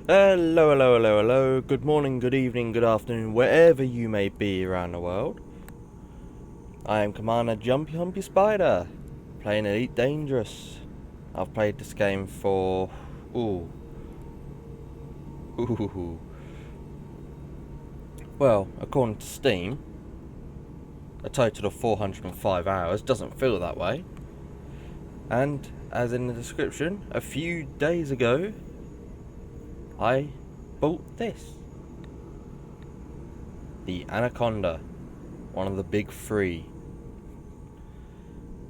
Hello, hello, hello, hello. Good morning, good evening, good afternoon, wherever you may be around the world. I am Commander Jumpy Humpy Spider, playing Elite Dangerous. I've played this game for... Ooh. Well, according to Steam, a total of 405 hours. Doesn't feel that way. And, as in the description, a few days ago, I bought this. The Anaconda. One of the big three.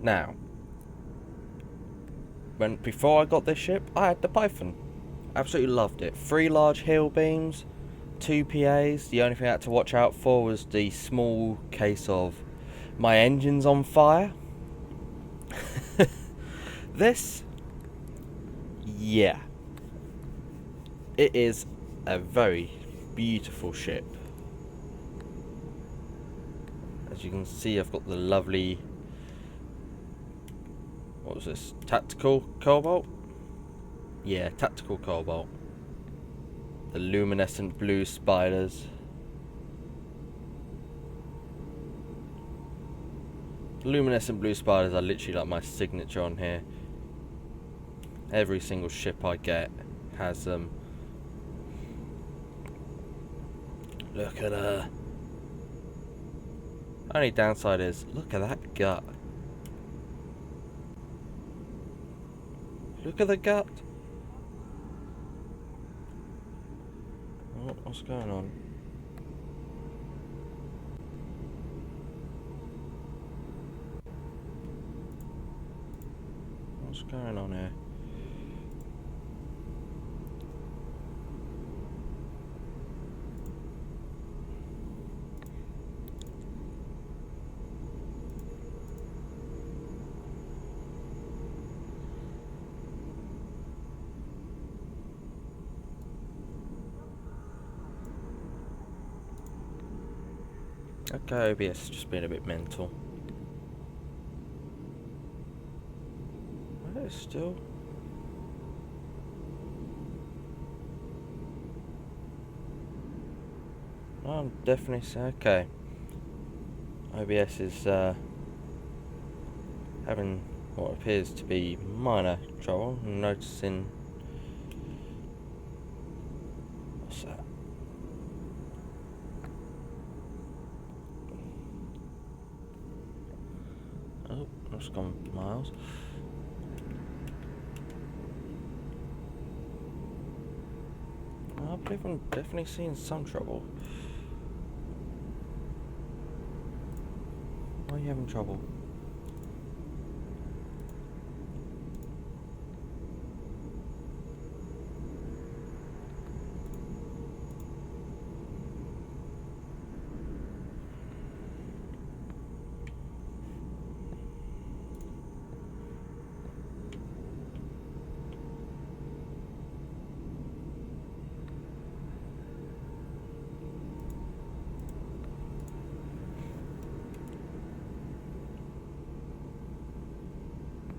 Now, before I got this ship, I had the Python. Absolutely loved it. 3 large heel beams, 2 PAs. The only thing I had to watch out for was the small case of my engine's on fire. This, yeah, it is a very beautiful ship. As you can see, I've got the lovely, what was this, tactical cobalt? Yeah, tactical cobalt. The luminescent blue spiders. The luminescent blue spiders are literally like my signature on here. Every single ship I get has them. Look at her. Only downside is, look at that gut. Look at the gut. Oh, what's going on? What's going on here? Okay, OBS just being a bit mental. Where is still? I'm definitely okay. OBS is having what appears to be minor trouble. I'm noticing. What's that? Oh, that's gone miles. I believe I'm definitely seeing some trouble. Why are you having trouble?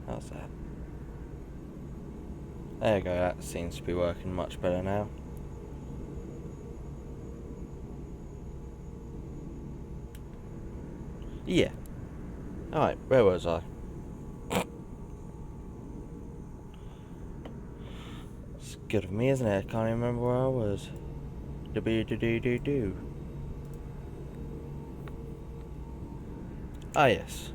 How's that? There you go, that seems to be working much better now. Yeah. Alright, where was I? It's good of me, isn't it? I can't even remember where I was. Do. Ah, yes.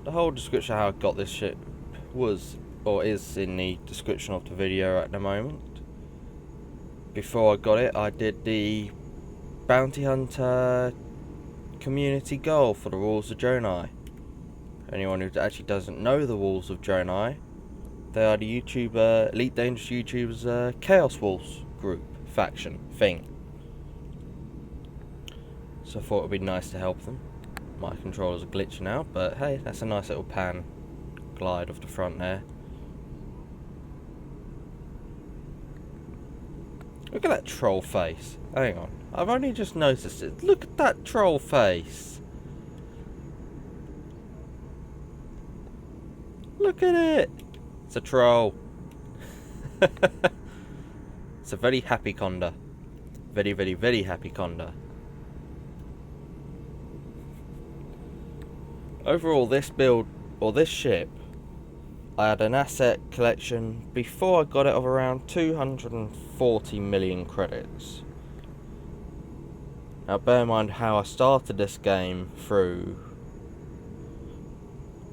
The whole description of how I got this ship was, or is, in the description of the video at the moment. Before I got it, I did the Bounty Hunter community goal for the Walls of Jonai. Anyone who actually doesn't know the Walls of Jonai, they are the Elite Dangerous YouTubers' Chaos Wolves group, faction, thing. So I thought it would be nice to help them. My controllers are glitching out, but hey, that's a nice little pan glide off the front there. Look at that troll face. Hang on, I've only just noticed it. Look at that troll face. Look at it. It's a troll. It's a very happy Condor. Very, very, very happy Condor. Overall, this build, or this ship, I had an asset collection before I got it of around 240 million credits. Now bear in mind how I started this game through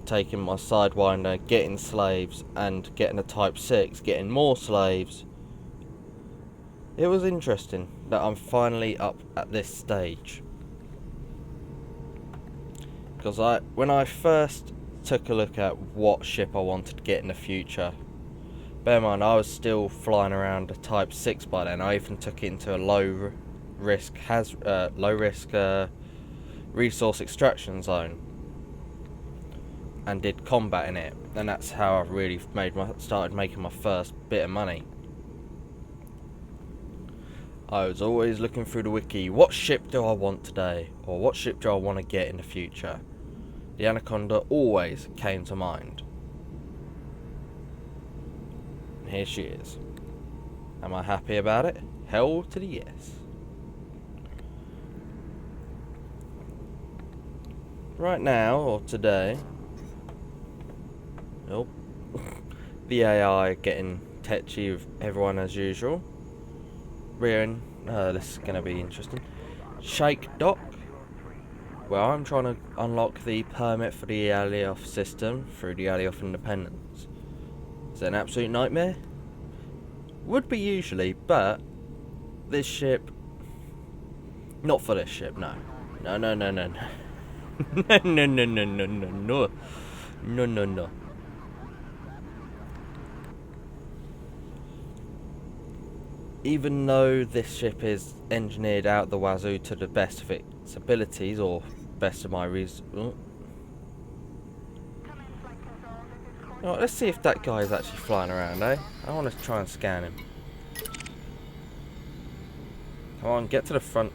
taking my Sidewinder, getting slaves, and getting a Type 6, getting more slaves. It was interesting that I'm finally up at this stage. Because when I first took a look at what ship I wanted to get in the future, bear in mind I was still flying around a Type 6 by then. I even took it into a low risk resource extraction zone and did combat in it, and that's how I really started making my first bit of money. I was always looking through the wiki, what ship do I want today, or what ship do I want to get in the future? The Anaconda always came to mind. And here she is. Am I happy about it? Hell to the yes. Right now, or today, nope. The AI getting tetchy with everyone as usual. Rearing, this is going to be interesting. Shake Dock. Well, I'm trying to unlock the permit for the Alioth system through the Alioth Independence. Is it an absolute nightmare? Would be usually, but this ship, not for this ship, no. No, no, no, no, no. No, no, no, no, no, no, no. No, no, no. Even though this ship is engineered out the wazoo to the best of its abilities, or best of my reason. Oh. Right, let's see if that guy is actually flying around, eh? I want to try and scan him. Come on, get to the front.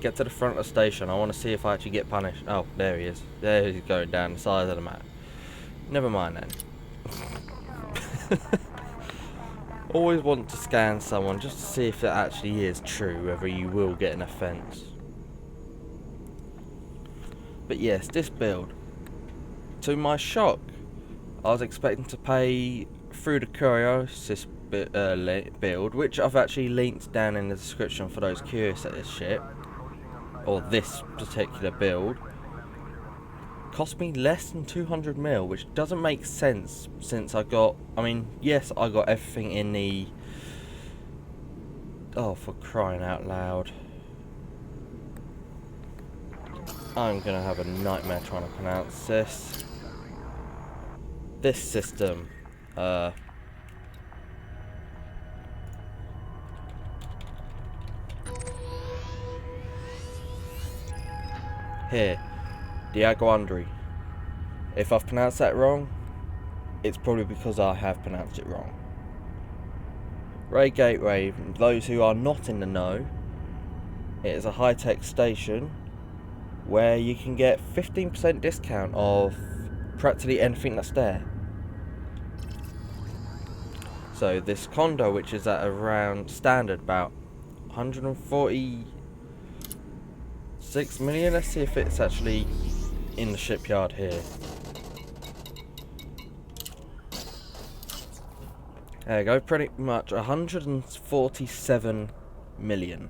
Get to the front of the station. I want to see if I actually get punished. Oh, there he is. There he's going down the side of the map. Never mind then. Always want to scan someone just to see if it actually is true, whether you will get an offence. But yes, this build, to my shock, I was expecting to pay through the Curiosis build, which I've actually linked down in the description for those curious at this ship, or this particular build. Cost me less than 200 mil, which doesn't make sense since I got, yes, I got everything in the, oh, for crying out loud. I'm gonna have a nightmare trying to pronounce this. This system, here. Diaguandri. If I've pronounced that wrong, it's probably because I have pronounced it wrong. Ray Gateway, those who are not in the know, it is a high-tech station where you can get 15% discount of practically anything that's there. So this Condor, which is at around standard about 146 million, let's see if it's actually in the shipyard here. There you go, pretty much 147 million.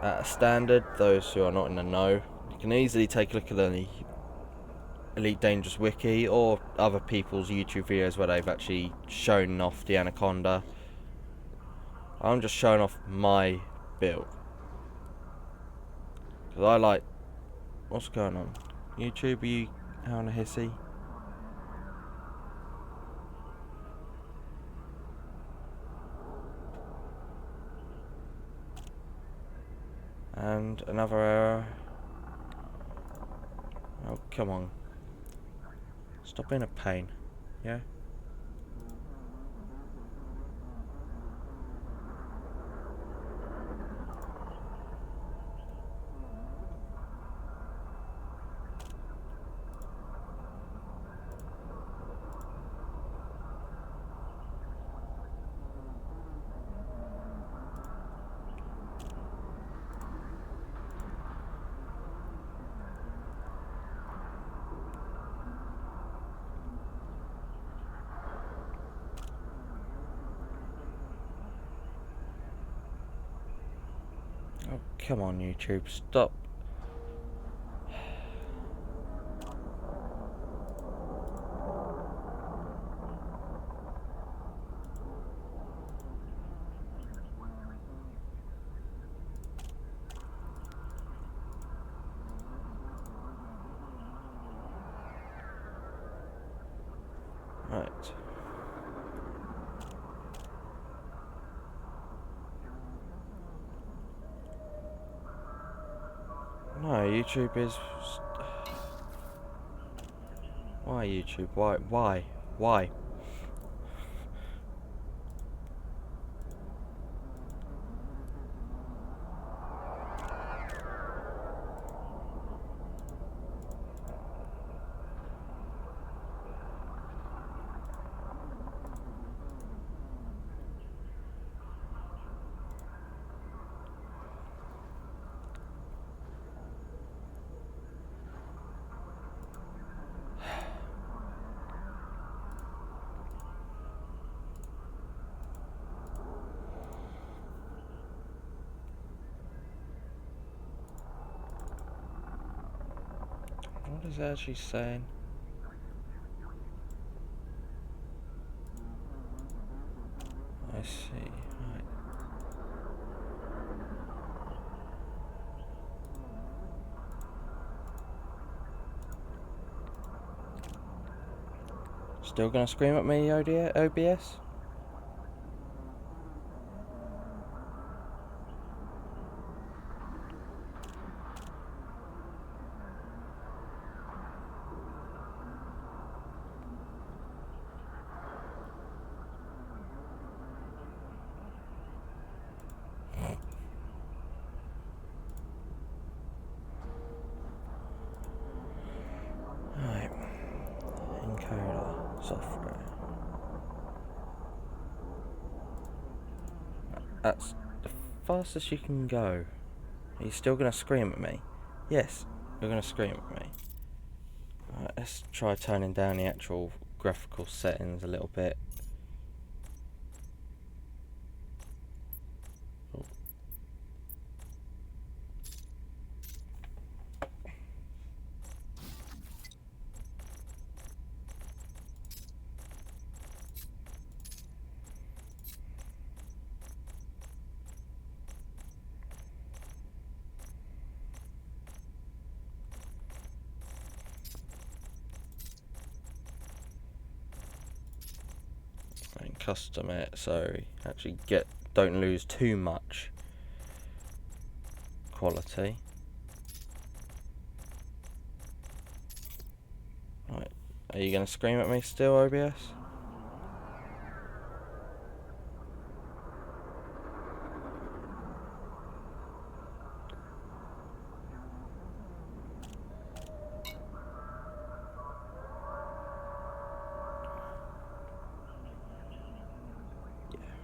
At a standard, those who are not in the know, you can easily take a look at the Elite Dangerous Wiki or other people's YouTube videos where they've actually shown off the Anaconda. I'm just showing off my build. Because I like... What's going on? YouTube, are you having a hissy? And another error. Oh, come on. Stop being a pain. Yeah? Come on, YouTube, stop. Right. No, YouTube is... Why YouTube? Why? Why? What is it actually saying? I see. Right. Still gonna scream at me, OBS? Right. Encoder software. That's the fastest you can go. Are you still gonna scream at me? Yes, you're gonna scream at me. Right, let's try turning down the actual graphical settings a little bit. Oh. And custom it so actually don't lose too much quality. Right, are you gonna scream at me still, OBS?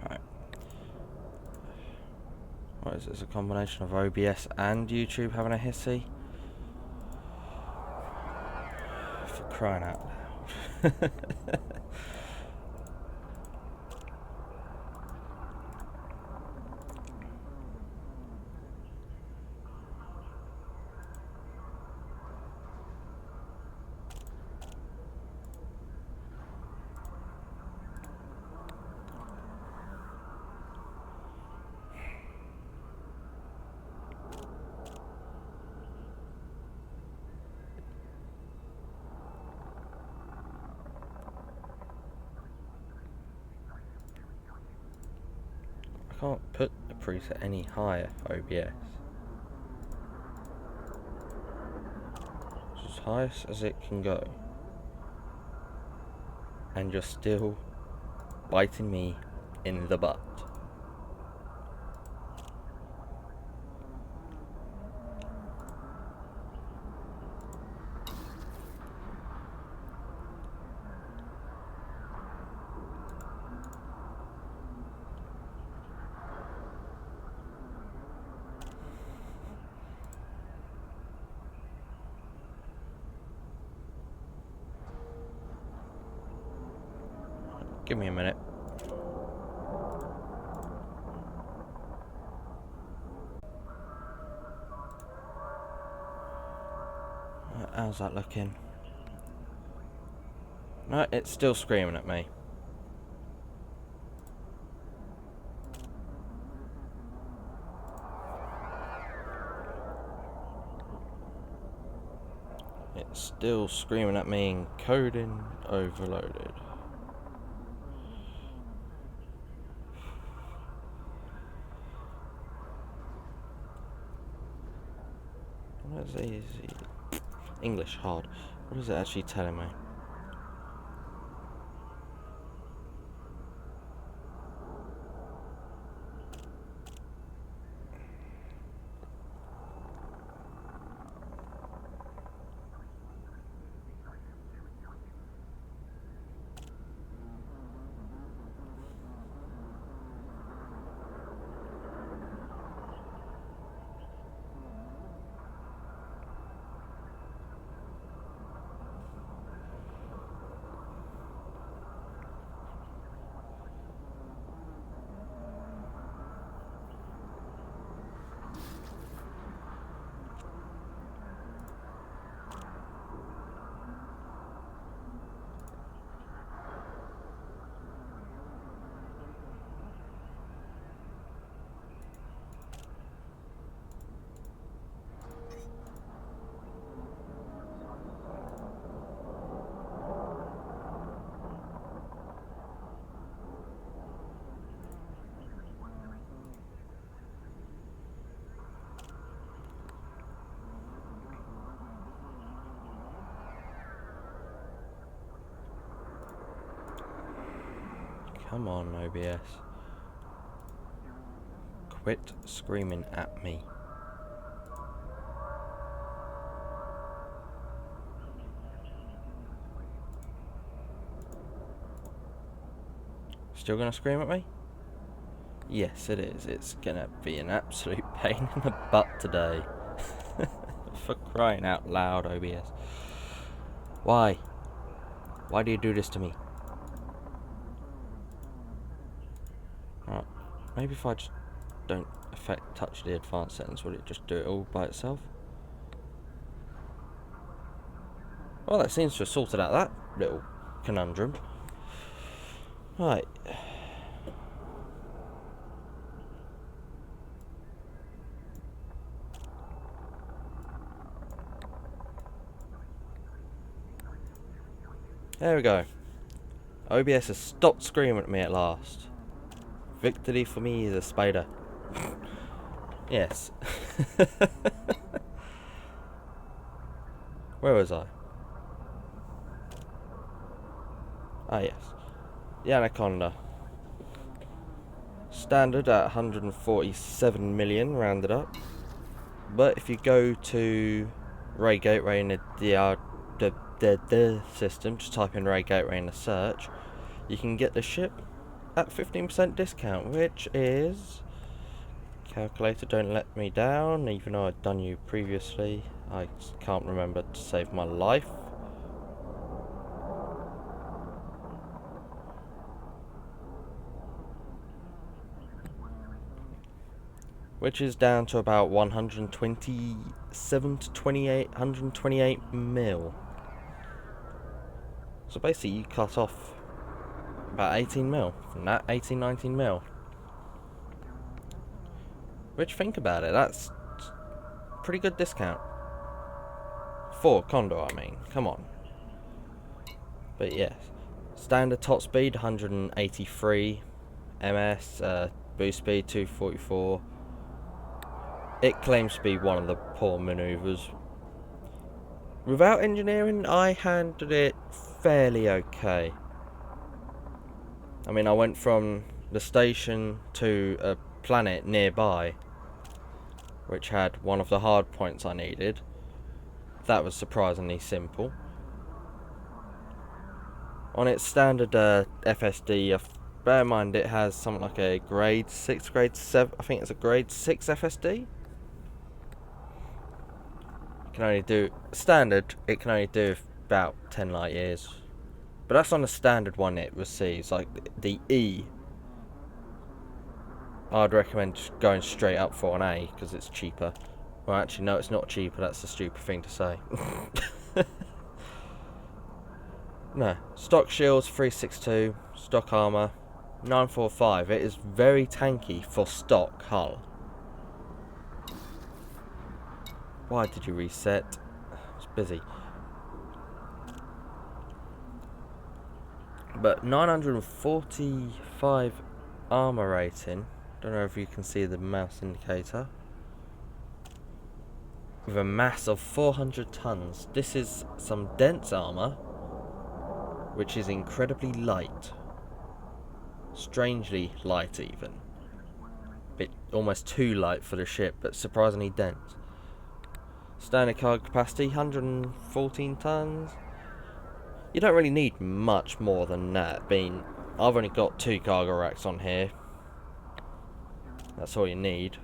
Right. What is this? A combination of OBS and YouTube having a hissy? For crying out loud. I can't put the preset any higher, OBS. It's as highest as it can go. And you're still biting me in the butt. Give me a minute. How's that looking? No, it's still screaming at me. It's still screaming at me, encoding overloaded. What is easy? English hard. What is it actually telling me? Come on, OBS. Quit screaming at me. Still gonna scream at me? Yes, it is. It's gonna be an absolute pain in the butt today. For crying out loud, OBS. Why? Why do you do this to me? Right. Maybe if I just don't touch the advanced settings, will it just do it all by itself? Well, that seems to have sorted out that little conundrum. Right. There we go. OBS has stopped screaming at me at last. Victory for me is a spider. Yes. Where was I? Ah, yes. The Anaconda. Standard at 147 million, rounded up. But if you go to Ray Gateway in the system, just type in Ray Gateway in the search, you can get the ship at 15% discount, which is... Calculator, don't let me down, even though I'd done you previously. I can't remember to save my life. Which is down to about 127 to 128 mil. So basically you cut off about 18 mil from that, 19 mil. Which, think about it, that's pretty good discount. For Condor, I mean, come on. But yes, standard top speed 183 ms, boost speed 244. It claims to be one of the poor maneuvers. Without engineering, I handled it fairly okay. I mean, I went from the station to a planet nearby, which had one of the hard points I needed. That was surprisingly simple. On its standard FSD, bear in mind it has something like a grade 6, grade 7, I think it's a grade 6 FSD. It can only do, standard, it can only do about 10 light years. But that's on the standard one it receives. Like the E, I'd recommend going straight up for an A, because it's cheaper. Well, actually, no, it's not cheaper. That's a stupid thing to say. No. Stock shields, 362. Stock armor, 945. It is very tanky for stock hull. Why did you reset? I was busy. But 945 armor rating. Don't know if you can see the mouse indicator. With a mass of 400 tons. This is some dense armor, which is incredibly light. Strangely light even. Bit almost too light for the ship, but surprisingly dense. Standard cargo capacity, 114 tons. You don't really need much more than that. I've only got 2 cargo racks on here. That's all you need.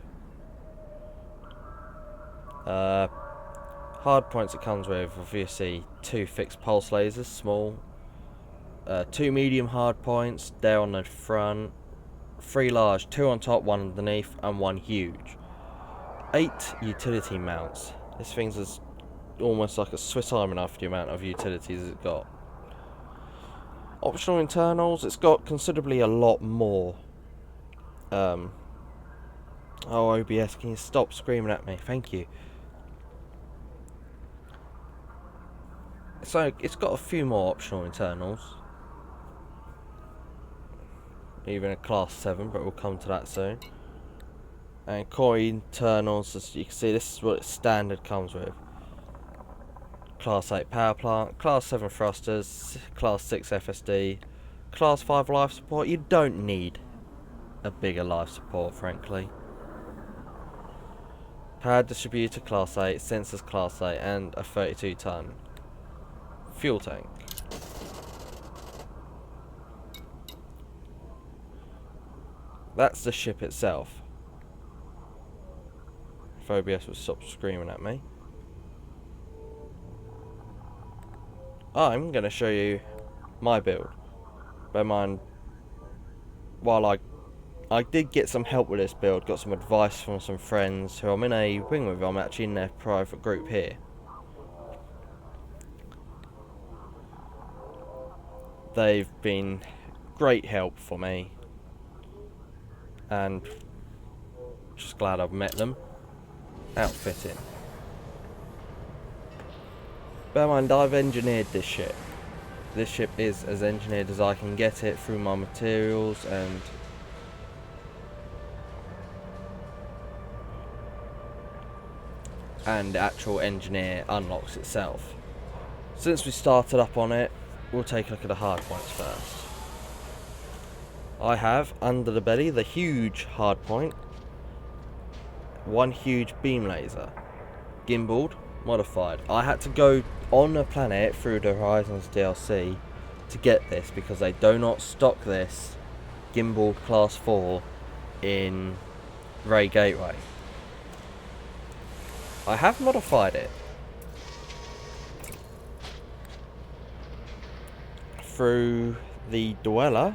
Hard points it comes with, obviously 2 fixed pulse lasers, small. 2 medium hard points, there on the front. 3 large, 2 on top, 1 underneath, and 1 huge. 8 utility mounts. This thing's is almost like a Swiss Army knife, the amount of utilities it's got. Optional internals, it's got considerably a lot more. Oh, OBS, can you stop screaming at me? Thank you. So, it's got a few more optional internals. Even a class 7, but we'll come to that soon. And core internals, as you can see, this is what its standard comes with. Class 8 power plant, class 7 thrusters, class 6 FSD, class 5 life support. You don't need a bigger life support, frankly. Power distributor class 8, sensors class 8, and a 32 ton fuel tank. That's the ship itself. If OBS would stop screaming at me. I'm going to show you my build. Bear in mind, while I did get some help with this build, got some advice from some friends who I'm in a wing with. I'm actually in their private group here. They've been great help for me, and just glad I've met them. Outfitting. Bear in mind, I've engineered this ship. This ship is as engineered as I can get it through my materials and the actual engineer unlocks itself. Since we started up on it, we'll take a look at the hard points first. I have under the belly the huge hard point, 1 huge beam laser, gimbaled, modified. I had to go on a planet through the Horizons DLC to get this because they do not stock this gimbal class 4 in Ray Gateway. I have modified it through the Dweller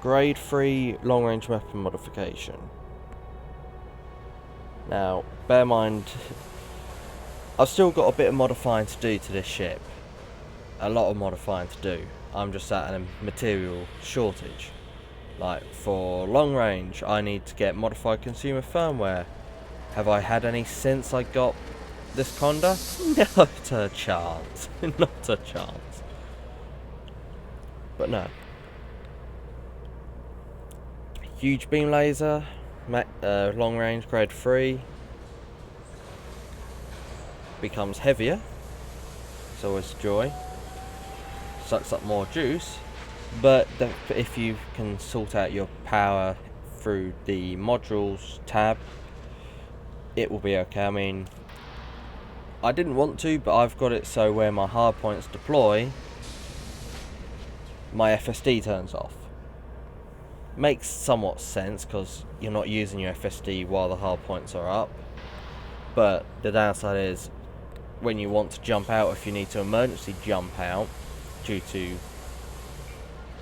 grade 3 long range weapon modification. Now, bear in mind, I've still got a bit of modifying to do to this ship. A lot of modifying to do. I'm just at a material shortage. Like, for long range, I need to get modified consumer firmware. Have I had any since I got this Condor? Not a chance. Not a chance. But no. Huge beam laser, long range grade 3. Becomes heavier. It's always a joy. Sucks up more juice. But if you can sort out your power through the modules tab, it will be okay. I mean, I didn't want to, but I've got it so where my hard points deploy, my FSD turns off. Makes somewhat sense because you're not using your FSD while the hard points are up. But the downside is when you want to jump out, if you need to emergency jump out due to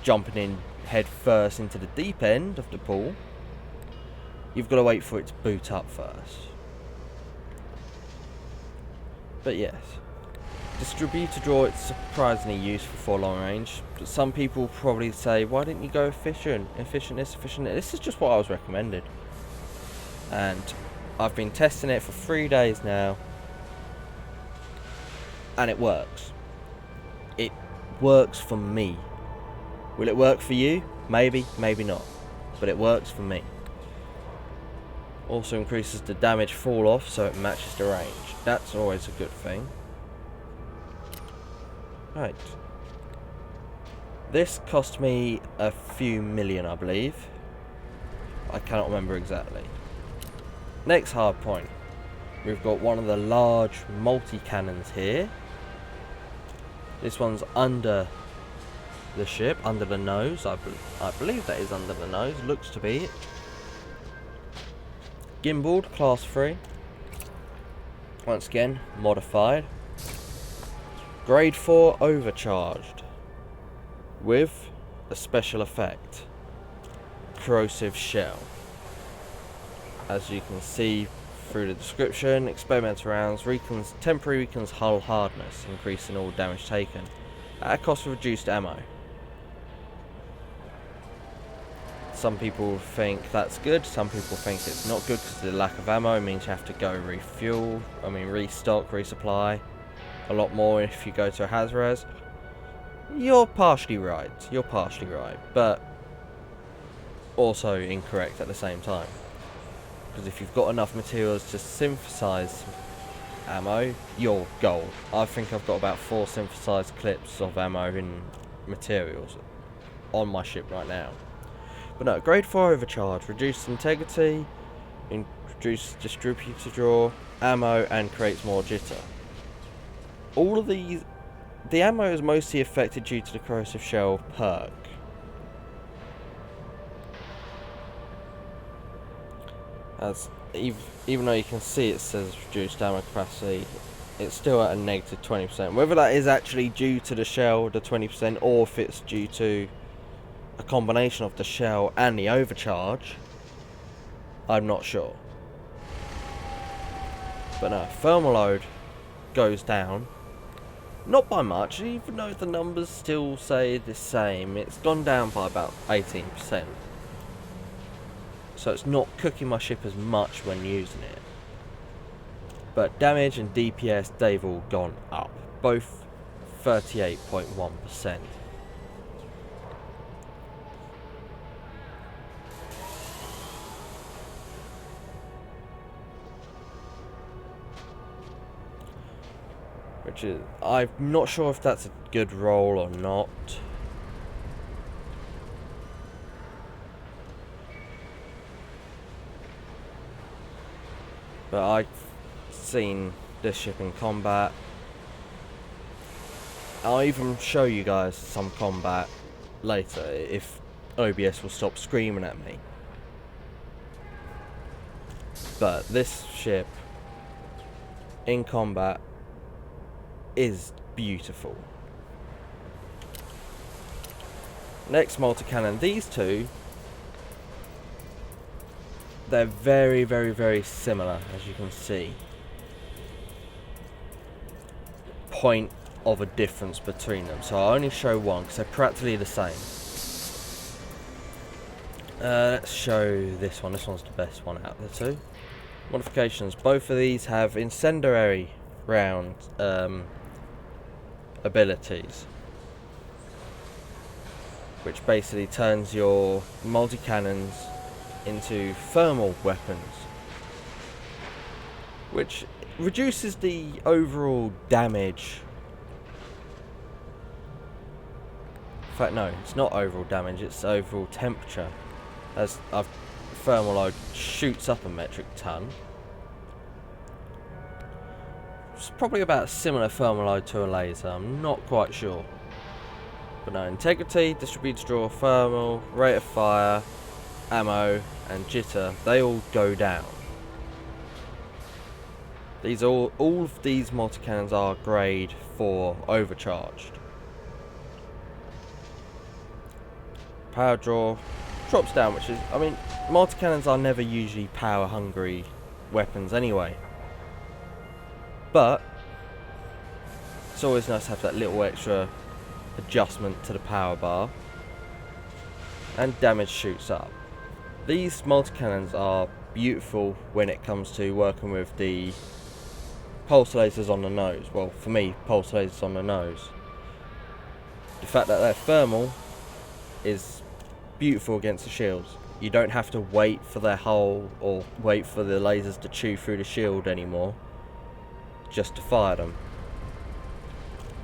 jumping in head first into the deep end of the pool, you've got to wait for it to boot up first. But yes, distributor draw, it's surprisingly useful for long range. But some people probably say, why didn't you go efficient this, efficient that? This is just what I was recommended. And I've been testing it for 3 days now. And it works. It works for me. Will it work for you? Maybe, maybe not. But it works for me. Also increases the damage fall off so it matches the range. That's always a good thing. Right. This cost me a few million, I believe. I cannot remember exactly. Next hard point. We've got one of the large multi-cannons here. This one's under the ship, under the nose. I believe that is under the nose. Looks to be it. Gimbaled, class 3. Once again, modified. Grade 4 overcharged. With a special effect. Corrosive shell. As you can see through the description, experimental rounds temporarily weakens hull hardness, increasing all damage taken, at a cost of reduced ammo. Some people think that's good, some people think it's not good because the lack of ammo means you have to go restock, resupply a lot more if you go to a Hazraz. You're partially right, but also incorrect at the same time. Because if you've got enough materials to synthesize ammo, you're gold. I think I've got about 4 synthesized clips of ammo in materials on my ship right now. But no, grade 4 overcharge, reduced integrity, introduced distributor draw, ammo, and creates more jitter. All of these, the ammo is mostly affected due to the corrosive shell perk. As even though you can see it says reduced ammo capacity, it's still at a negative 20%. Whether that is actually due to the shell, the 20%, or if it's due to a combination of the shell and the overcharge, I'm not sure. But no, thermal load goes down. Not by much, even though the numbers still say the same. It's gone down by about 18%. So it's not cooking my ship as much when using it. But damage and DPS, they've all gone up. Both 38.1%. Which is, I'm not sure if that's a good roll or not. But I've seen this ship in combat. I'll even show you guys some combat later if OBS will stop screaming at me. But this ship in combat is beautiful. Next multi-cannon, these two, they're very, very, very similar, as you can see. Point of a difference between them, so I'll only show one because they're practically the same. Let's show this one. This one's the best one out of the two. Modifications, both of these have incendiary round abilities, which basically turns your multi-cannons into thermal weapons, which reduces the overall damage. In fact, no, it's not overall damage, it's overall temperature, as thermal load shoots up a metric ton. It's probably about a similar thermal load to a laser, I'm not quite sure. But no, integrity, distributed draw, thermal, rate of fire, ammo, and jitter, they all go down. These all of these multi-cannons are grade 4 overcharged. Power draw, drops down, which is, I mean, multi-cannons are never usually power-hungry weapons anyway. But it's always nice to have that little extra adjustment to the power bar. And damage shoots up. These multi-cannons are beautiful when it comes to working with the pulse lasers on the nose. Well, for me, pulse lasers on the nose. The fact that they're thermal is beautiful against the shields. You don't have to wait for their hull or wait for the lasers to chew through the shield anymore just to fire them.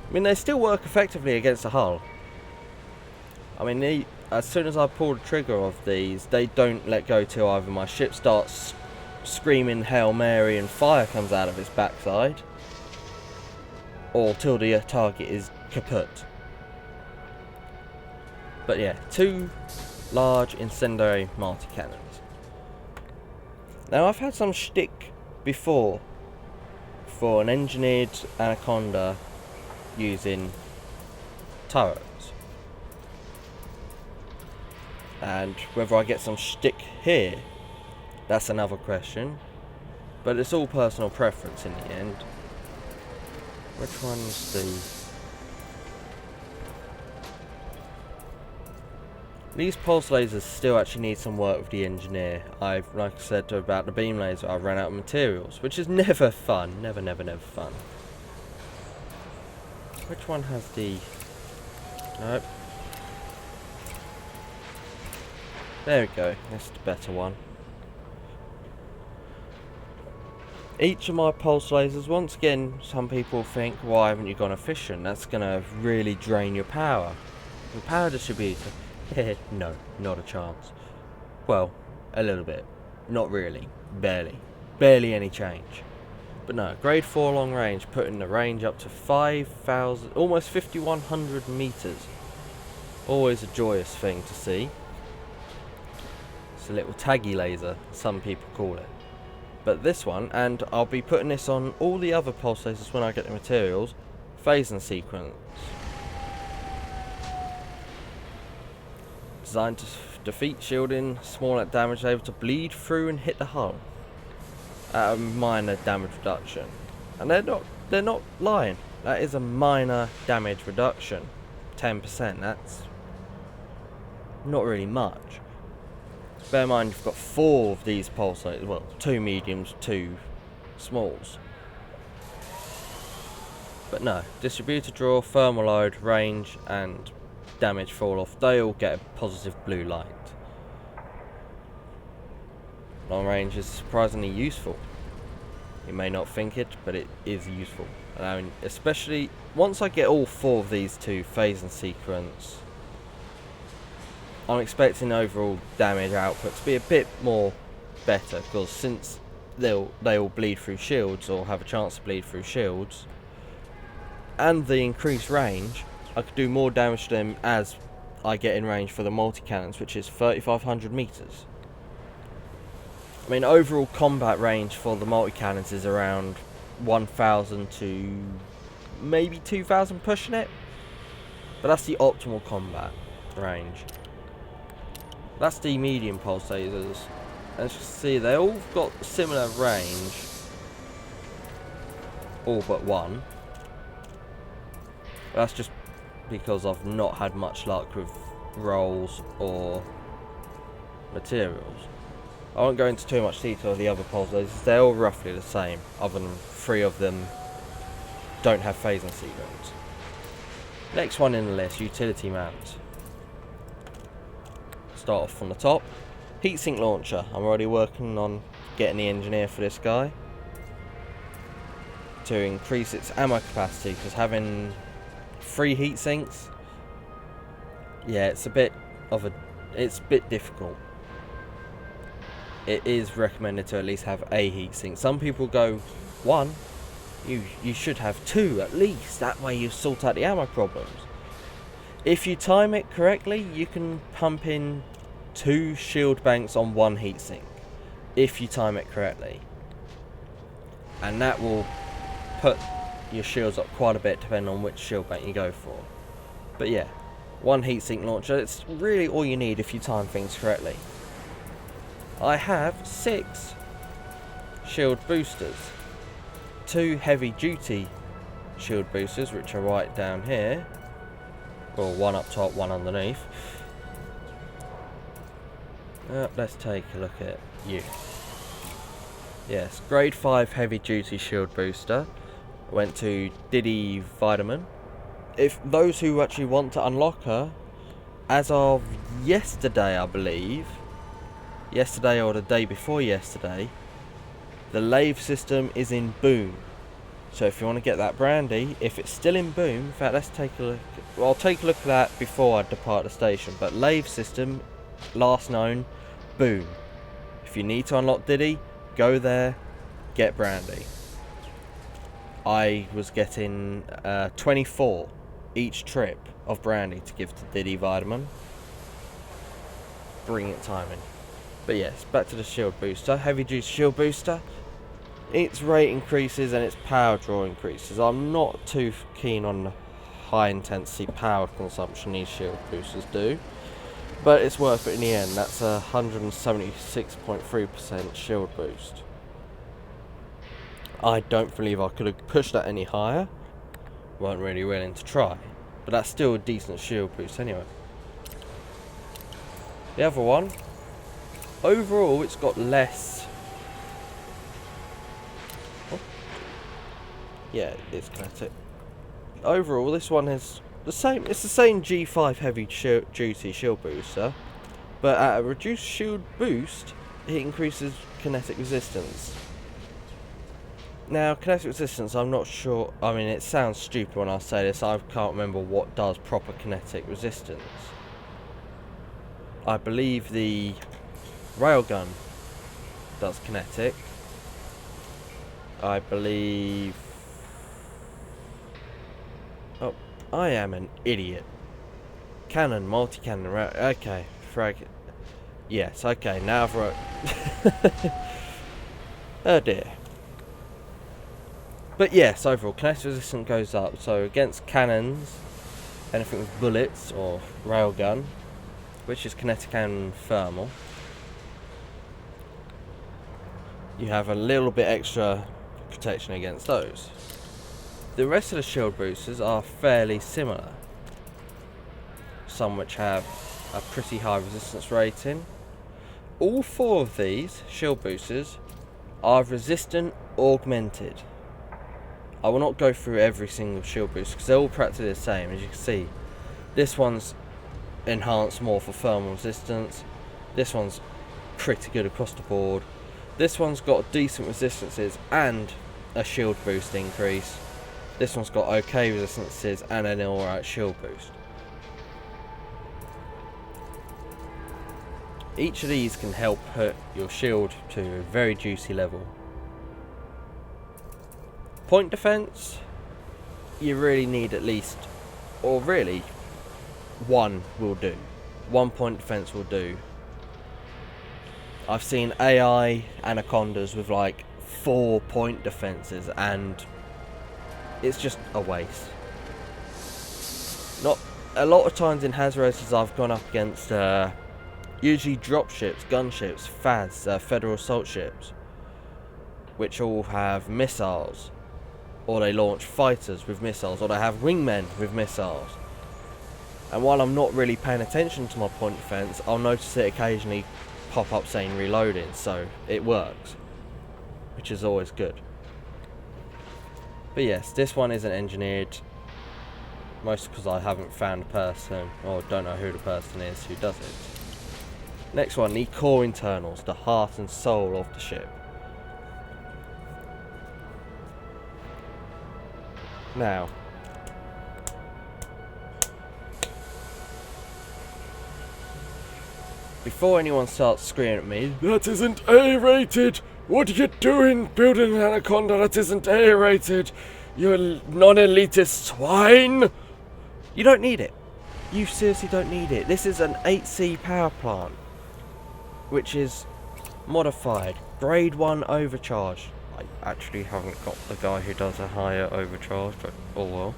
I mean, they still work effectively against the hull. I mean, as soon as I pull the trigger of these, they don't let go till either my ship starts screaming Hail Mary and fire comes out of its backside, or till the target is kaput. But yeah, 2 large incendiary multi-cannons. Now, I've had some shtick before for an engineered Anaconda using turrets. And whether I get some shtick here, that's another question. But it's all personal preference in the end. Which one's the... These pulse lasers still actually need some work with the engineer. Like I said about the beam laser, I've run out of materials, which is never fun. Never fun. Which one has the... Nope. There we go, that's the better one. Each of my pulse lasers, once again, some people think, why haven't you gone efficient? That's going to really drain your power. The power distributor, no, not a chance. Well, a little bit. Not really. Barely. Barely any change. But no, grade 4 long range, putting the range up to 5,000, almost 5,100 meters. Always a joyous thing to see. It's a little taggy laser, some people call it. But this one, and I'll be putting this on all the other pulse lasers when I get the materials, phase and sequence. Designed to defeat shielding, small at damage, able to bleed through and hit the hull at a minor damage reduction. And they're not lying. That is a minor damage reduction. 10%, that's not really much. Bear in mind, you've got 4 of these pulse lasers, well, 2 mediums, 2 smalls. But no, distributor draw, thermal load, range, and damage fall off, they all get a positive blue light. Long range is surprisingly useful. You may not think it, but it is useful. I mean, especially once I get all 4 of these to phase and sequence, I'm expecting overall damage output to be a bit more better, because since they all bleed through shields, or have a chance to bleed through shields, and the increased range, I could do more damage to them as I get in range for the multi-cannons, which is 3,500 meters. I mean, overall combat range for the multi-cannons is around 1,000 to maybe 2,000, pushing it. But that's the optimal combat range. That's the medium pulse lasers. As you can see, they all got similar range, all but one. That's just because I've not had much luck with rolls or materials. I won't go into too much detail of the other pulse lasers. They're all roughly the same, other than 3 of them don't have phase and sequence. Next one in the list, utility mounts. Start off from the top. Heatsink launcher. I'm already working on getting the engineer for this guy to increase its ammo capacity, because having 3 heat sinks, yeah, it's a bit difficult. It is recommended to at least have a heat sink. Some people go 1. You should have 2 at least. That way you sort out the ammo problems. If you time it correctly, you can pump in 2 shield banks on 1 heatsink, if you time it correctly, and that will put your shields up quite a bit depending on which shield bank you go for. But yeah, 1 heatsink launcher. It's really all you need if you time things correctly. I have 6 shield boosters. 2 heavy duty shield boosters, which are right down here. Or 1 up top, 1 underneath. Let's take a look at you. Yes, grade 5 heavy duty shield booster. Went to Diddy Vitamin. If those who actually want to unlock her, as of yesterday, I believe, yesterday or the day before yesterday, the lave system is in boom. So if you want to get that brandy, if it's still in boom, in fact, let's take a look. Well, I'll take a look at that before I depart the station. But lave system, last known, boom. If you need to unlock Diddy, go there, get brandy. I was getting 24 each trip of brandy to give to Diddy Vitamin. Brilliant timing. But yes, back to the shield booster. Heavy duty shield booster. Its rate increases and its power draw increases. I'm not too keen on the high intensity power consumption these shield boosters do, but it's worth it in the end. That's a 176.3% shield boost. I don't believe I could have pushed that any higher. Weren't really willing to try, but that's still a decent shield boost anyway. The other one, overall it's got less. Oh. Yeah, it's kinetic. Overall, this one has the same. It's the same G5 heavy duty shield booster, but at a reduced shield boost, it increases kinetic resistance. Now, kinetic resistance, I'm not sure. I mean, it sounds stupid when I say this. I can't remember what does proper kinetic resistance. I believe the railgun does kinetic. I believe. Oh, I am an idiot. Cannon, multi-cannon, okay, frag. Yes, okay, now I've wrote. Oh dear. But yes, overall, kinetic resistance goes up. So against cannons, anything with bullets or railgun, which is kinetic and thermal, you have a little bit extra protection against those. The rest of the shield boosters are fairly similar. Some which have a pretty high resistance rating. All 4 of these shield boosters are resistant augmented. I will not go through every single shield boost because they're all practically the same. As you can see, this one's enhanced more for thermal resistance. This one's pretty good across the board. This one's got decent resistances and a shield boost increase. This one's got okay resistances and an alright shield boost. Each of these can help put your shield to a very juicy level. Point defense, you really need at least, or really, 1 will do. 1 point defense will do. I've seen AI Anacondas with like 4 point defenses and it's just a waste. Not a lot of times in Haz races I've gone up against usually dropships, gunships, FADs, Federal Assault Ships, which all have missiles, or they launch fighters with missiles, or they have wingmen with missiles. And while I'm not really paying attention to my point defense, I'll notice it occasionally pop up saying reloading, so it works, which is always good. But yes, this one isn't engineered, mostly because I haven't found a person, or don't know who the person is who does it. Next one, the core internals, the heart and soul of the ship. Now, before anyone starts screaming at me, "That isn't A-rated! What are you doing building an Anaconda that isn't A-rated? You non-elitist swine!" You don't need it. You seriously don't need it. This is an 8C power plant, which is modified, grade 1 overcharge. I actually haven't got the guy who does a higher overcharge, but oh well.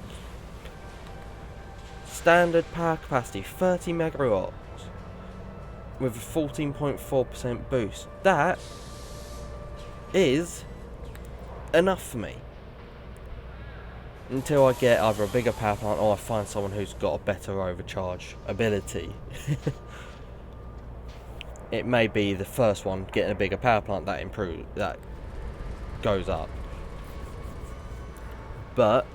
Standard power capacity 30 megawatts with a 14.4% boost. That is enough for me. Until I get either a bigger power plant or I find someone who's got a better overcharge ability. It may be the first one getting a bigger power plant that goes up. But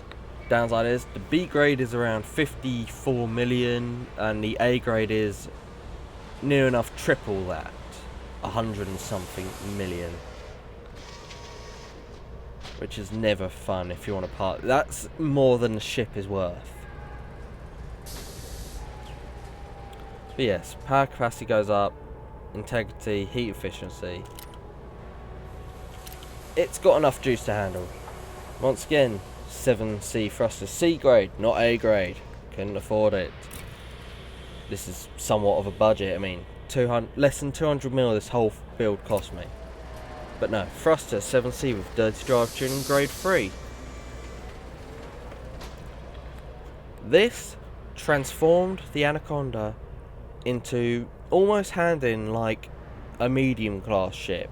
downside is the B grade is around 54 million and the A grade is near enough triple that, 100 and something million. Which is never fun if you want to part. That's more than the ship is worth. But yes, power capacity goes up, integrity, heat efficiency. It's got enough juice to handle. Once again, 7C thrusters, C grade, not A grade. Couldn't afford it. This is somewhat of a budget. I mean, less than 200 mil this whole build cost me. But no, thruster 7C with dirty drive tuning grade 3. This transformed the Anaconda into almost handling like a medium class ship.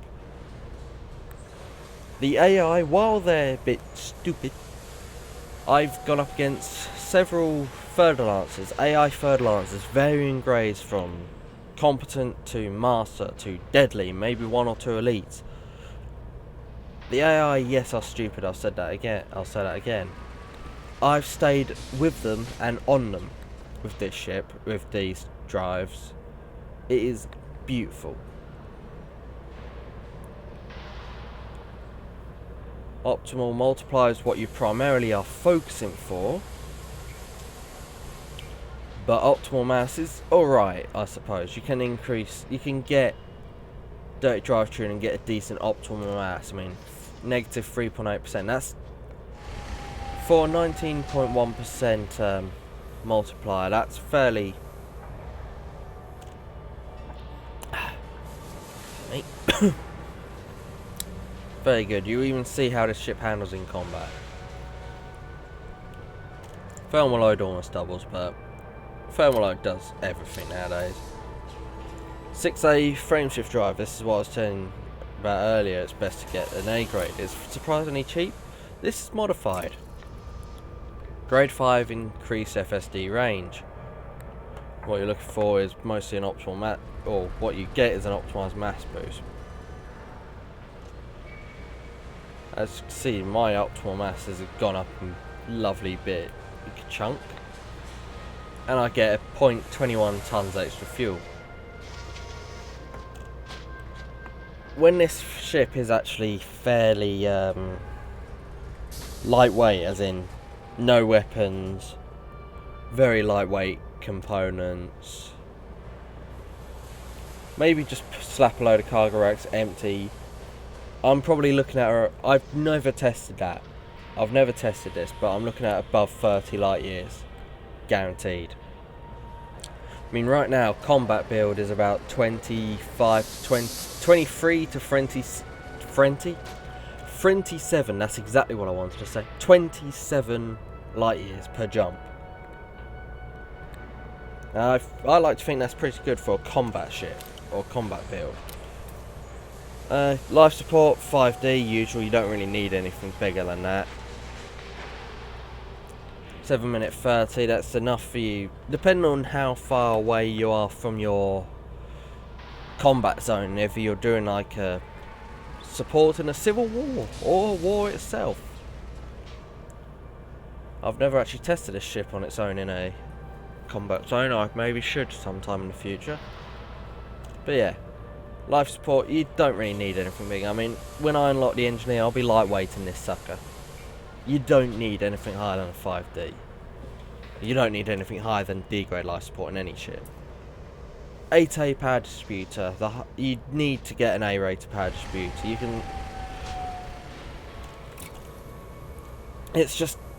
The AI, while they're a bit stupid, I've gone up against several third lancers, AI third lancers, varying grades from competent to master to deadly, maybe one or two elites. The AI, yes, are stupid. I'll say that again. I've stayed with them and on them with this ship, with these drives. It is beautiful. Optimal multiplier is what you primarily are focusing for. But optimal mass is alright, I suppose. You can get dirty drivetrain and get a decent optimal mass. I mean, negative 3.8%. That's for 19.1% multiplier. That's fairly. Very good. You even see how this ship handles in combat. Thermal load almost doubles, but thermal load does everything nowadays. 6A frameshift drive. This is what I was telling about earlier. It's best to get an A grade. It's surprisingly cheap. This is modified. Grade 5 increased FSD range. What you're looking for is mostly an optimal mass, or what you get is an optimized mass boost. As you can see, my optimal mass has gone up a lovely big chunk, and I get a 0.21 tons extra fuel. When this ship is actually fairly lightweight, as in no weapons, very lightweight components, maybe just slap a load of cargo racks empty, I'm probably looking at I've never tested that. I've never tested this, but I'm looking at above 30 light years, guaranteed. I mean, right now, combat build is about 23 to 27. That's exactly what I wanted to say. 27 light years per jump. Now, I like to think that's pretty good for a combat ship or combat build. Life support 5D usual. You don't really need anything bigger than that. 7 minute 30, that's enough for you, depending on how far away you are from your combat zone. If you're doing like a support in a civil war or war itself. I've never actually tested this ship on its own in a combat zone. I maybe should sometime in the future. But yeah, life support, you don't really need anything big. I mean, when I unlock the engineer, I'll be lightweight in this sucker. You don't need anything higher than a 5D. You don't need anything higher than D grade life support in any ship. 8A power distributor. You need to get an A rated power distributor. You can.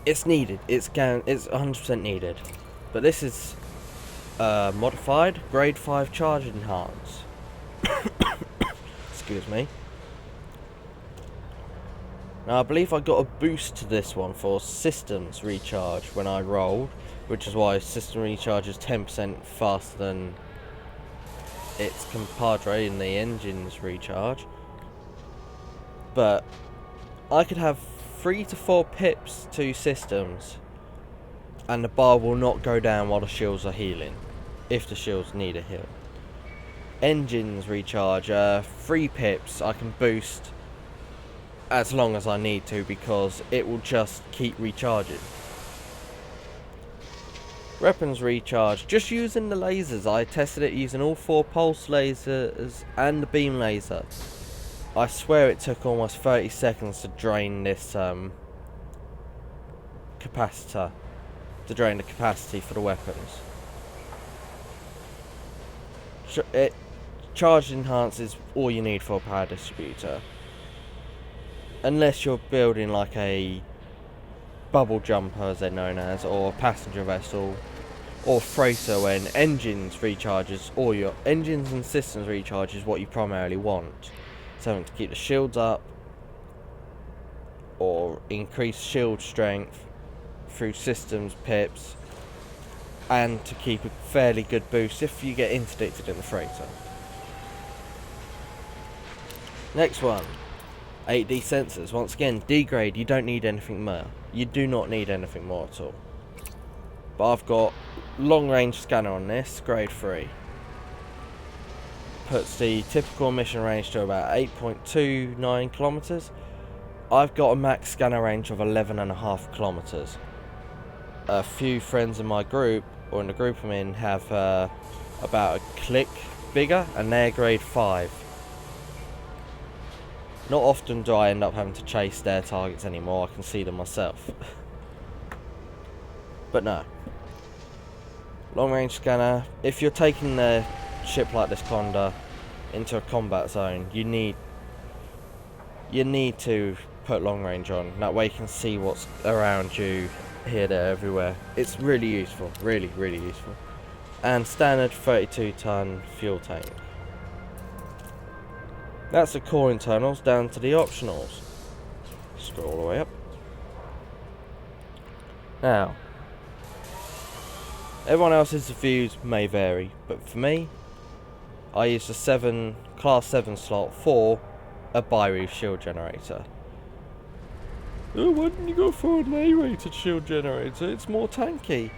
It's needed. It's 100% needed. But this is modified grade 5 charge enhance. Excuse me. Now I believe I got a boost to this one for systems recharge when I rolled, which is why system recharge is 10% faster than its compadre in the engine's recharge. But I could have 3 to 4 pips to systems and the bar will not go down while the shields are healing, if the shields need a heal. Engines recharge, 3 pips I can boost as long as I need to because it will just keep recharging. Weapons recharge, just using the lasers. I tested it using all 4 pulse lasers and the beam laser. I swear it took almost 30 seconds to drain this capacitor, to drain the capacity for the weapons. Charge enhance is all you need for a power distributor. Unless you're building like a bubble jumper, as they're known as, or a passenger vessel, or freighter, when engines recharges, or your engines and systems recharge is what you primarily want. Something to keep the shields up, or increase shield strength through systems pips, and to keep a fairly good boost if you get interdicted in the freighter. Next one. 8D sensors. Once again, D-grade, you don't need anything more. You do not need anything more at all. But I've got long range scanner on this, grade 3. Puts the typical mission range to about 8.29 kilometers. I've got a max scanner range of 11.5 kilometers. A few friends in my group, or in the group I'm in, have about a click bigger, and they're grade 5. Not often do I end up having to chase their targets anymore, I can see them myself. But no. Long range scanner, if you're taking a ship like this Condor into a combat zone, you need to put long range on. That way you can see what's around you, here, there, everywhere. It's really useful, really, really useful. And standard 32-ton fuel tank. That's the core internals, down to the optionals. Scroll all the way up. Now, everyone else's views may vary, but for me, I used a class 7 slot for a bi-reef shield generator. Oh, why didn't you go for an A-rated shield generator? It's more tanky.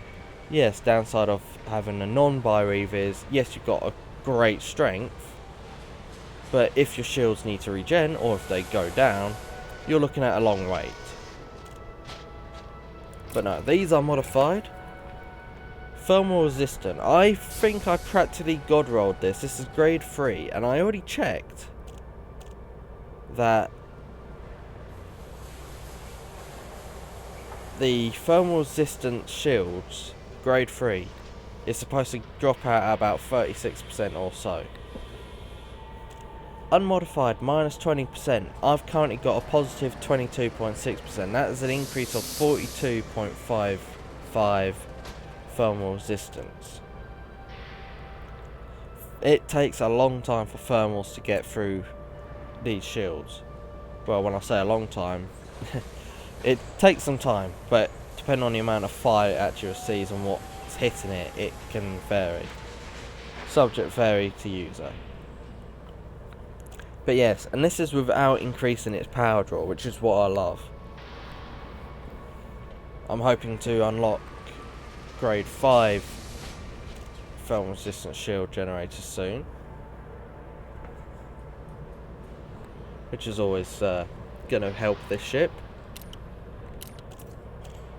Yes, downside of having a non-bi-reef is, yes, you've got a great strength, but if your shields need to regen, or if they go down, you're looking at a long wait. But no, these are modified. Thermal resistant. I think I practically god rolled this. This is grade 3, and I already checked that the thermal resistant shields, grade 3, is supposed to drop out at about 36% or so. Unmodified, minus 20%. I've currently got a positive 22.6%. That is an increase of 42.55 thermal resistance. It takes a long time for thermals to get through these shields. Well, when I say a long time, it takes some time, but depending on the amount of fire it actually receives and what's hitting it, it can vary. Subject vary to user. But yes, and this is without increasing its power draw, which is what I love. I'm hoping to unlock grade 5 thermal resistant shield generators soon, which is always going to help this ship.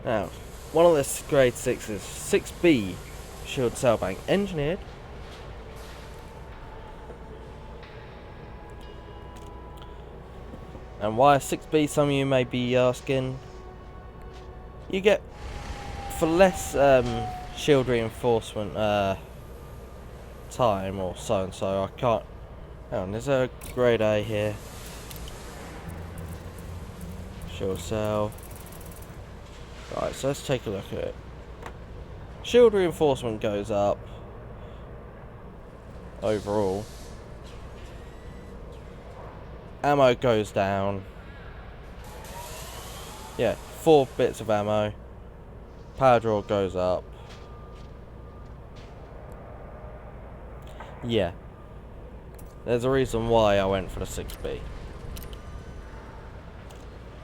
Now, one of the grade 6s, 6B shield cell bank, engineered. And why a 6B, some of you may be asking. You get, for less shield reinforcement time or so and so, I can't. Hang on, there's a grade A here. Shield cell. Right, so let's take a look at it. Shield reinforcement goes up overall. Ammo goes down. Yeah, 4 bits of ammo. Power draw goes up. Yeah. There's a reason why I went for the 6B.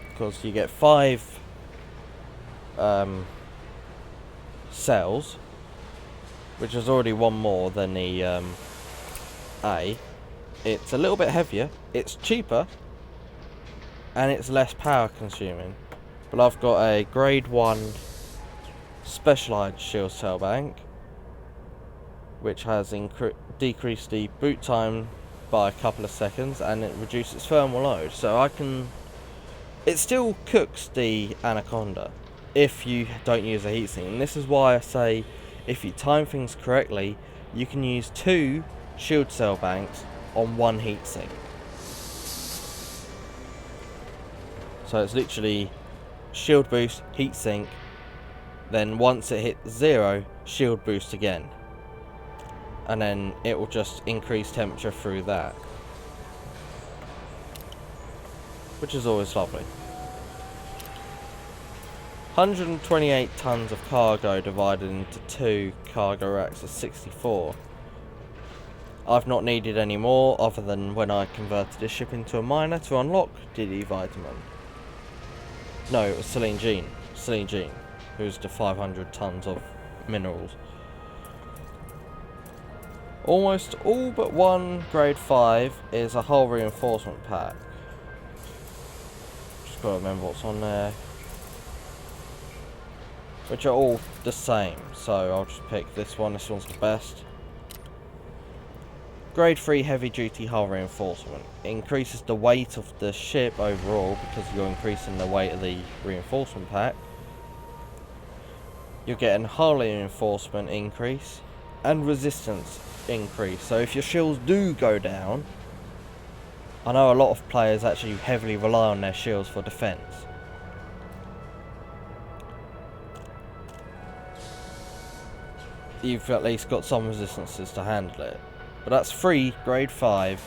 Because you get 5 cells, which is already 1 more than the A. It's a little bit heavier, it's cheaper, and it's less power consuming. But I've got a grade 1 specialised shield cell bank, which has decreased the boot time by a couple of seconds, and it reduces thermal load. So it still cooks the Anaconda if you don't use a heatsink. And this is why I say, if you time things correctly, you can use 2 shield cell banks on 1 heatsink. So it's literally shield boost, heatsink, then once it hits 0, shield boost again. And then it will just increase temperature through that, which is always lovely. 128 tons of cargo divided into 2 cargo racks of 64. I've not needed any more other than when I converted this ship into a miner to unlock DD Vitamin. No, it was Celine Jean, who's the 500 tons of minerals. Almost all but one grade 5 is a hull reinforcement pack. Just gotta remember what's on there. Which are all the same, so I'll just pick this one. This one's the best. Grade 3 heavy duty hull reinforcement. It increases the weight of the ship overall because you're increasing the weight of the reinforcement pack. You're getting hull reinforcement increase and resistance increase. So if your shields do go down, I know a lot of players actually heavily rely on their shields for defense. You've at least got some resistances to handle it. But that's 3 grade 5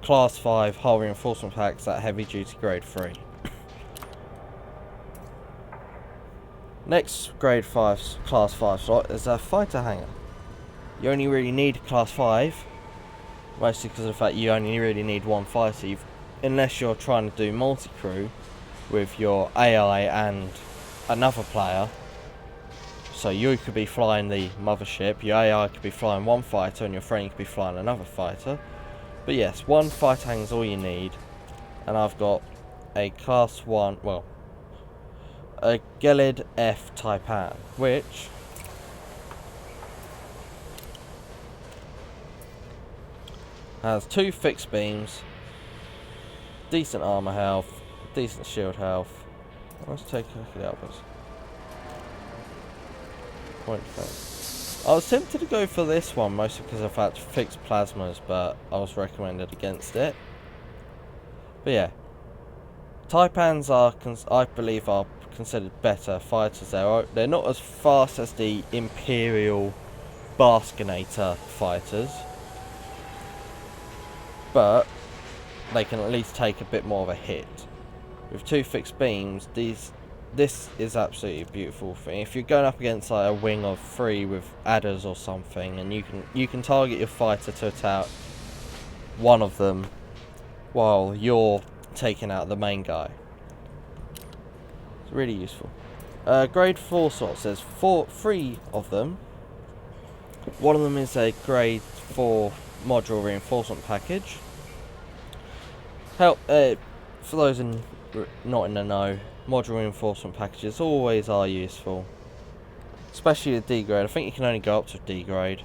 class 5 hull reinforcement packs at heavy duty grade 3. Next grade 5 class 5 slot is a fighter hangar. You only really need class 5, mostly because of the fact you only really need 1 fighter, unless you're trying to do multi-crew with your AI and another player. So you could be flying the mothership, your AI could be flying 1 fighter, and your friend could be flying another fighter. But yes, 1 fighter hangar is all you need. And I've got a class 1, well, a Gelid F Taipan, which has 2 fixed beams, decent armor health, decent shield health. Let's take a look at the others. Point defense. I was tempted to go for this one, mostly because I've had fixed plasmas, but I was recommended against it. But yeah, Taipans I believe, are considered better fighters. They're not as fast as the Imperial Baskinator fighters, but they can at least take a bit more of a hit. With 2 fixed beams, this is absolutely a beautiful thing. If you're going up against like a wing of 3 with adders or something, and you can target your fighter to attack one of them while you're taking out the main guy. It's really useful. Grade 4 slots, there's 3 of them. One of them is a grade 4 module reinforcement package. For those not in the know, module reinforcement packages always are useful, especially the D grade. I think you can only go up to D grade.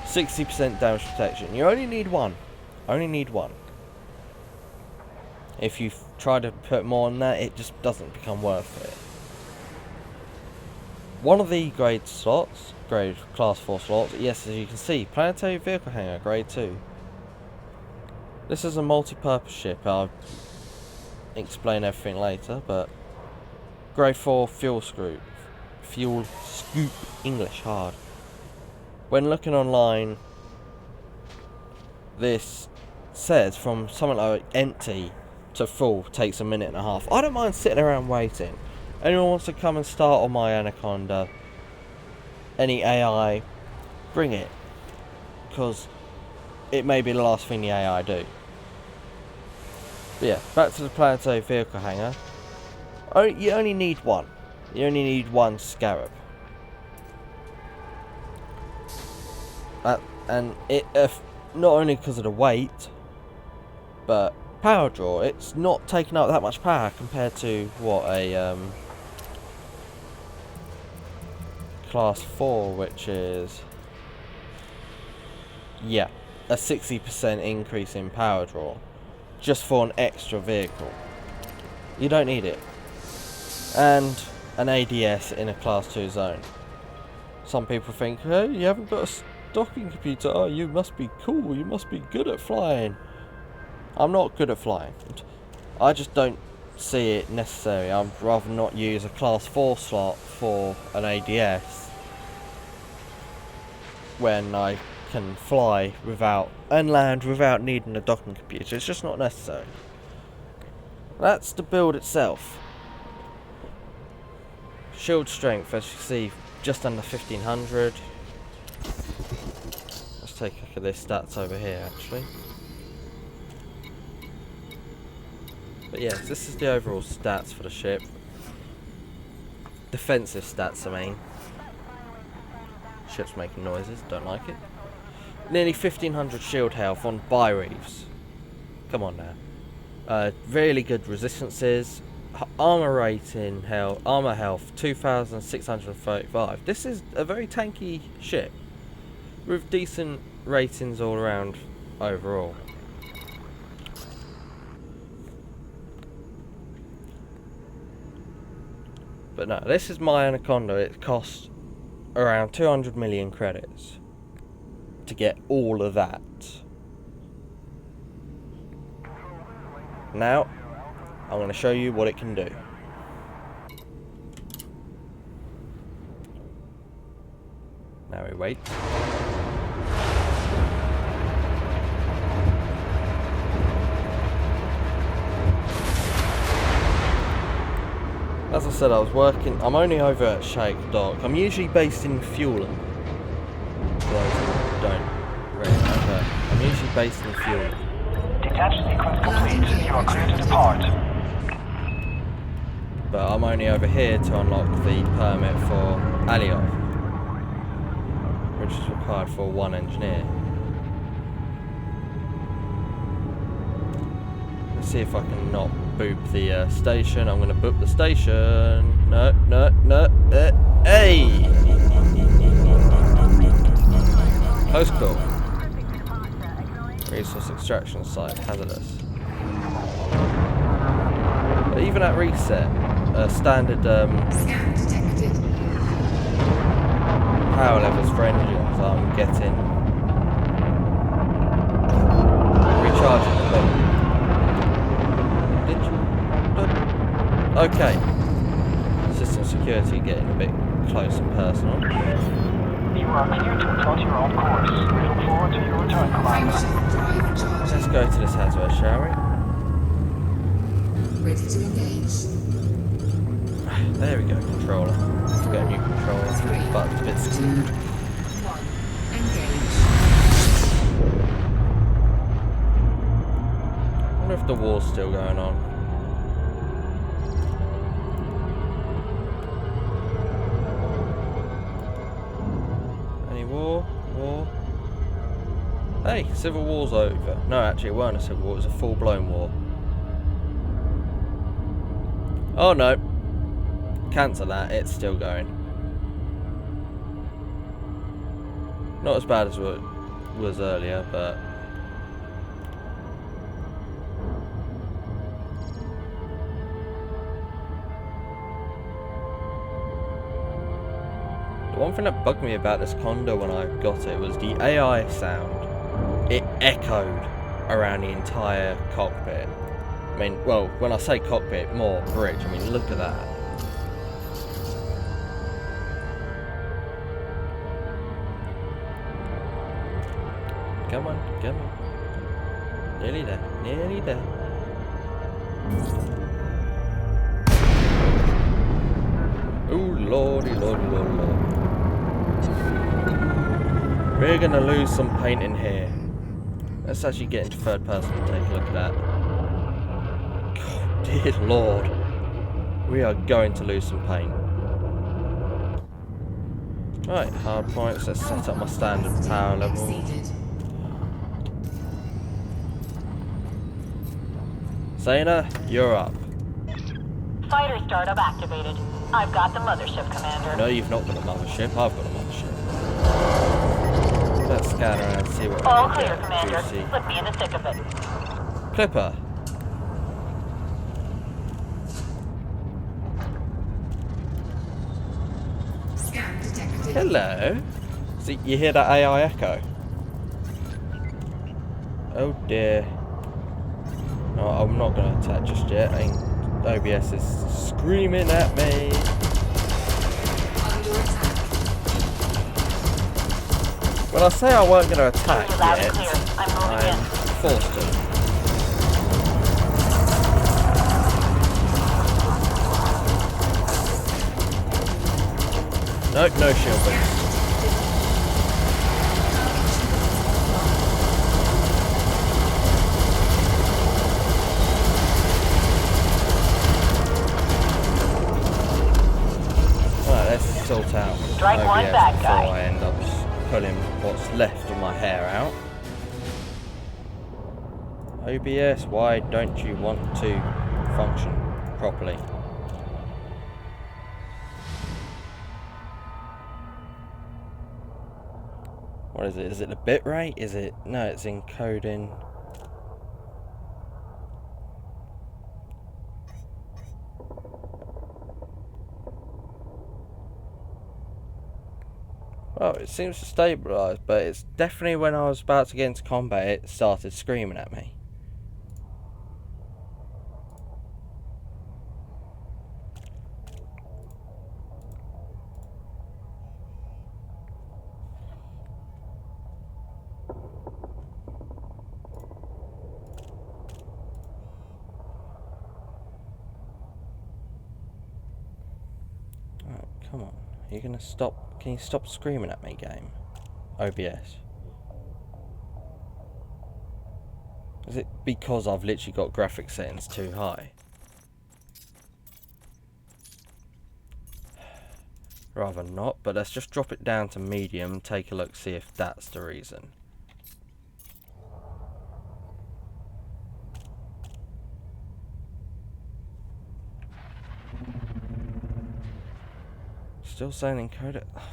60% damage protection. You only need 1. Only need 1. If you try to put more on that, it just doesn't become worth it. One of the grade slots, grade class 4 slots, yes, as you can see, planetary vehicle hangar, grade 2. This is a multi-purpose ship. I'll explain everything later, but grade 4 fuel scoop, English hard. When looking online, this says from something like empty to full takes a minute and a half. I don't mind sitting around waiting. Anyone wants to come and start on my Anaconda, any AI, bring it. Because it may be the last thing the AI do. But yeah, back to the planetary vehicle hangar. You only need one. You only need one scarab. And it, not only because of the weight, but power draw. It's not taking up that much power compared to what a class 4, which is, yeah, a 60% increase in power draw just for an extra vehicle. You don't need it. And an ADS in a class 2 zone. Some people think, hey, you haven't got a docking computer, oh, you must be cool, you must be good at flying. I'm not good at flying. I just don't see it necessary. I'd rather not use a class 4 slot for an ADS when I can fly without and land without needing a docking computer. It's just not necessary. That's the build itself. Shield strength, as you see, just under 1500. Let's take a look at this stats over here, actually. But yes, this is the overall stats for the ship. Defensive stats, I mean. Ship's making noises, don't like it. Nearly 1500 shield health on buy reefs. Come on now. Really good resistances. Armor rating, armor health 2635. This is a very tanky ship with decent ratings all around overall. But no, this is my Anaconda. It costs around 200 million credits to get all of that. Now, I'm going to show you what it can do. Now we wait. As I said, I was working. I'm only over at Shake Dock. I'm usually based in Fueling. For those who don't really know, but I'm usually based in Fueling. Detach sequence complete. You are clear to depart. But I'm only over here to unlock the permit for Alioth, which is required for one engineer. Let's see if I can not boop the station. I'm going to boop the station. No. Hey! Close call. Resource extraction site, hazardous. But even at reset, standard power levels for engines, I'm getting recharging a bit. Okay. System security getting a bit close and personal. You are clear to plot your own course. We look forward to your return, Commander. Let's go to this hazard, shall we? Ready to engage. There we go, controller. Let's get a new controller. Button's a bit screwed. 1. Engage. I wonder if the war's still going on. War. Hey, Civil War's over. No, actually it weren't a civil war, it was a full-blown war. Oh no. Cancel that, it's still going. Not as bad as it was earlier, but... The one thing that bugged me about this Condor when I got it was the AI sound. It echoed around the entire cockpit. I mean, well, when I say cockpit, more bridge. I mean, look at that. Come on, come on. Nearly there, nearly there. Ooh, lordy, lordy, lordy, lord. We're gonna lose some paint in here. Let's actually get into third person and take a look at that. God, dear lord. We are going to lose some paint. Right, hard points. Let's set up my standard power level. Zaina, you're up. Fighter startup activated. I've got the mothership, Commander. No, you've not got a mothership. I've got a mothership. Let's scan around and see what All we can clear, get. Commander. Juicy. Put me in the thick of it. Clipper. Scan detected. Hello. See, you hear that AI echo? Oh dear. No, I'm not going to attack just yet. OBS is screaming at me. Under attack. When I say I weren't going to attack Loud and yet, clear. I'm moving I'm in. forced to. Nope, no shield boost. Alright, let's sort out Strike one, OBS bad before guy. I end up pulling what's left of my hair out. OBS, why don't you want to function properly? What is it? Is it the bit rate? Is it? No, it's encoding. Well, it seems to stabilise, but it's definitely when I was about to get into combat, it started screaming at me. Alright, come on. Are you gonna stop? Can you stop screaming at me, game? OBS. Is it because I've literally got graphics settings too high? Rather not, but let's just drop it down to medium and take a look, see if that's the reason. Still saying encoded. Oh,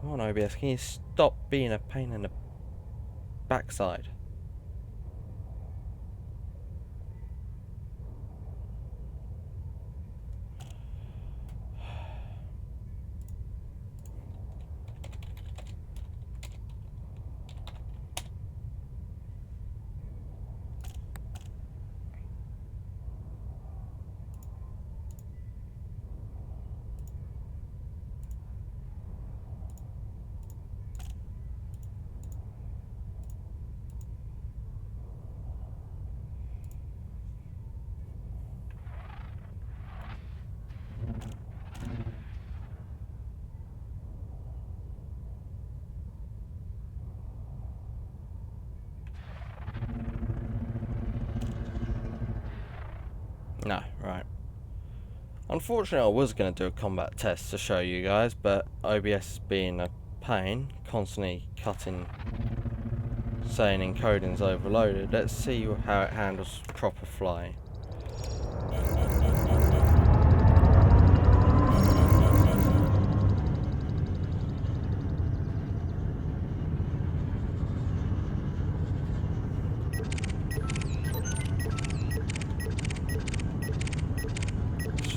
come on, OBS, can you stop being a pain in the backside? No, right. Unfortunately, I was going to do a combat test to show you guys, but OBS being a pain, constantly cutting, saying encoding's overloaded. Let's see how it handles proper flying.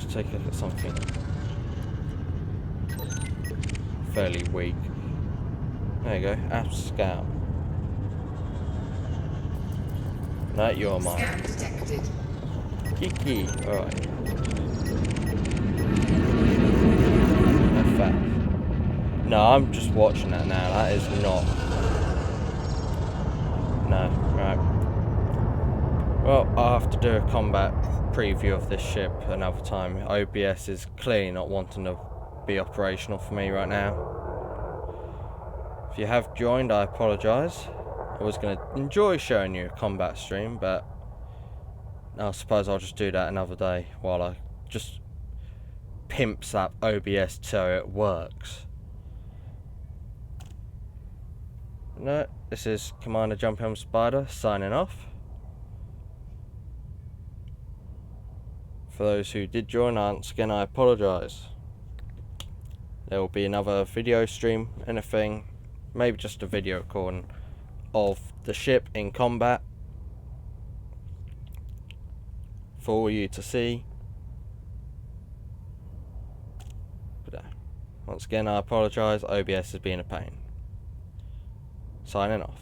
Take a look at something fairly weak. There you go, App Scout. No, you're mine. Scan detected. Kiki, alright. That's fast. No, I'm just watching that now. That is not. No, right. Well, I'll have to do a combat preview of this ship another time. OBS is clearly not wanting to be operational for me right now. If you have joined, I apologise. I was going to enjoy showing you a combat stream, but I suppose I'll just do that another day while I just pimps up OBS so it works. No, this is Commander Jumphelm Spider signing off. For those who did join, once again I apologise. There will be another video stream, anything, maybe just a video recording of the ship in combat for all you to see. But once again I apologise, OBS has been a pain. Signing off.